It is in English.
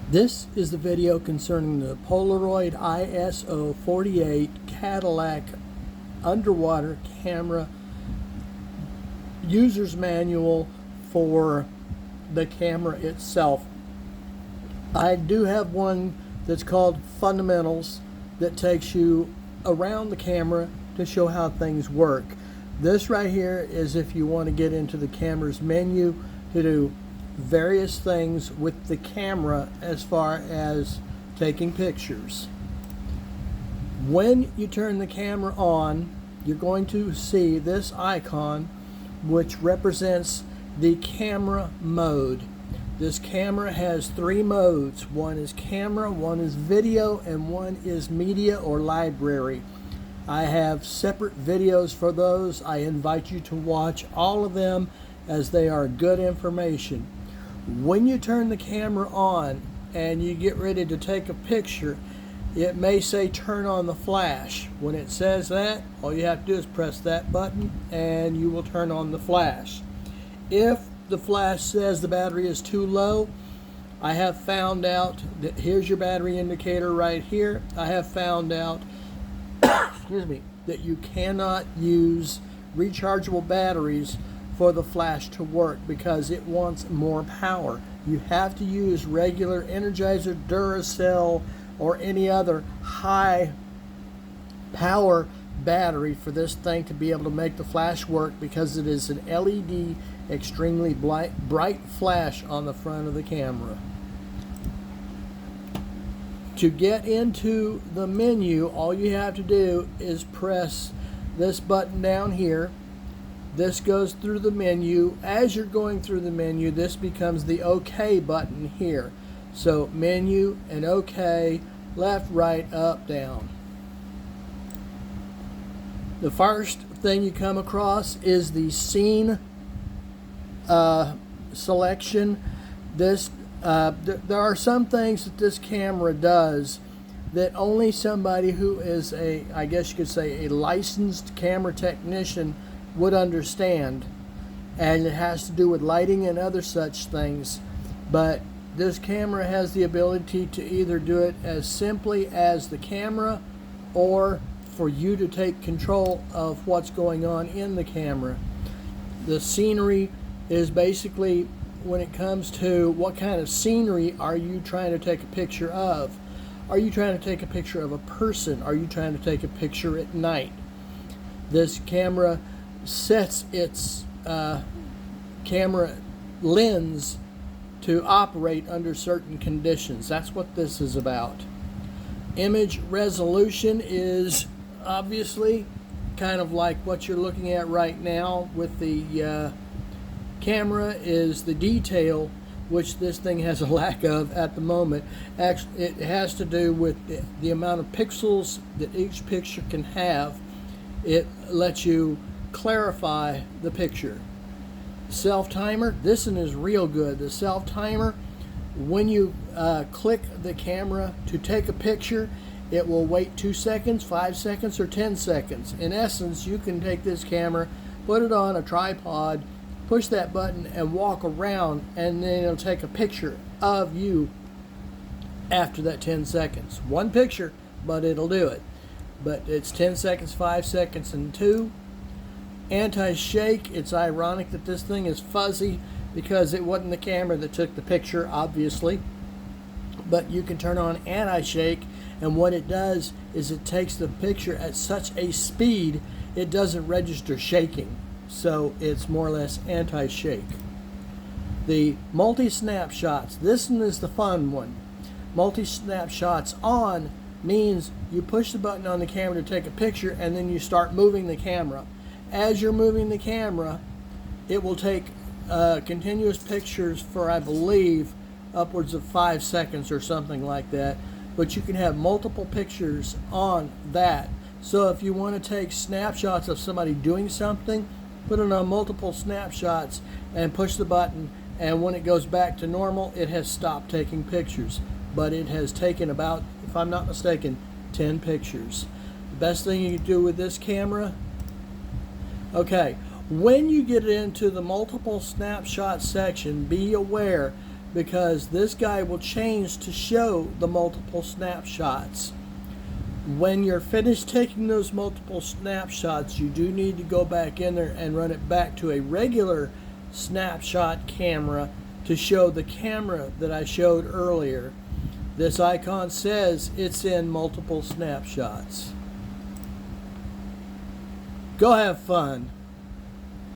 This is the video concerning the Polaroid ISO48 Cadillac underwater camera user's manual for the camera itself. I do have one that's called Fundamentals that takes you around the camera to show how things work. This right here is if you want to get into the camera's menu to do various things with the camera as far as taking pictures. When you turn the camera on, you're going to see this icon which represents the camera mode. This camera has three modes. One is camera, one is video, and one is media or library. I have separate videos for those. I invite you to watch all of them as they are good information. When you turn the camera on and you get ready to take a picture, it may say turn on the flash. When it says that, all you have to do is press that button and you will turn on the flash. If the flash says the battery is too low, I have found out that here's your battery indicator right here. I have found out excuse me, that you cannot use rechargeable batteries for the flash to work because it wants more power. You have to use regular Energizer, Duracell, or any other high power battery for this thing to be able to make the flash work because it is an LED extremely bright flash on the front of the camera. To get into the menu, all you have to do is press this button down here. This goes through the menu. As you're going through the menu, this becomes the OK button here. So menu and OK, left, right, up, down. The first thing you come across is the scene selection. There are some things that this camera does that only somebody who is I guess you could say, a licensed camera technician would understand, and it has to do with lighting and other such things. But this camera has the ability to either do it as simply as the camera or for you to take control of what's going on in the camera. The scenery is basically when it comes to what kind of scenery are you trying to take a picture of. Are you trying to take a picture of a person? Are you trying to take a picture at night? This camera sets its camera lens to operate under certain conditions. That's what this is about. Image resolution is obviously kind of like what you're looking at right now with the camera is the detail, which this thing has a lack of at the moment. Actually, it has to do with the amount of pixels that each picture can have. It lets you clarify the picture. Self-timer, this one is real good. The self-timer, when you click the camera to take a picture, it will wait 2 seconds, 5 seconds, or 10 seconds. In essence, you can take this camera, put it on a tripod, push that button and walk around, and then it'll take a picture of you after that 10 seconds. One picture, but it'll do it. But it's 10 seconds, 5 seconds, and 2. Anti-shake, it's ironic that this thing is fuzzy because it wasn't the camera that took the picture, obviously. But you can turn on anti-shake, and what it does is it takes the picture at such a speed it doesn't register shaking. So it's more or less anti-shake. The multi-snapshots, this one is the fun one. Multi-snapshots on means you push the button on the camera to take a picture and then you start moving the camera. As you're moving the camera, it will take continuous pictures for, I believe, upwards of 5 seconds or something like that. But you can have multiple pictures on that. So if you want to take snapshots of somebody doing something, put it on multiple snapshots and push the button, and when it goes back to normal, it has stopped taking pictures. But it has taken about, if I'm not mistaken, 10 pictures. The best thing you can do with this camera, okay, when you get into the multiple snapshot section, be aware because this guy will change to show the multiple snapshots. When you're finished taking those multiple snapshots, you do need to go back in there and run it back to a regular snapshot camera to show the camera that I showed earlier. This icon says it's in multiple snapshots. Go have fun.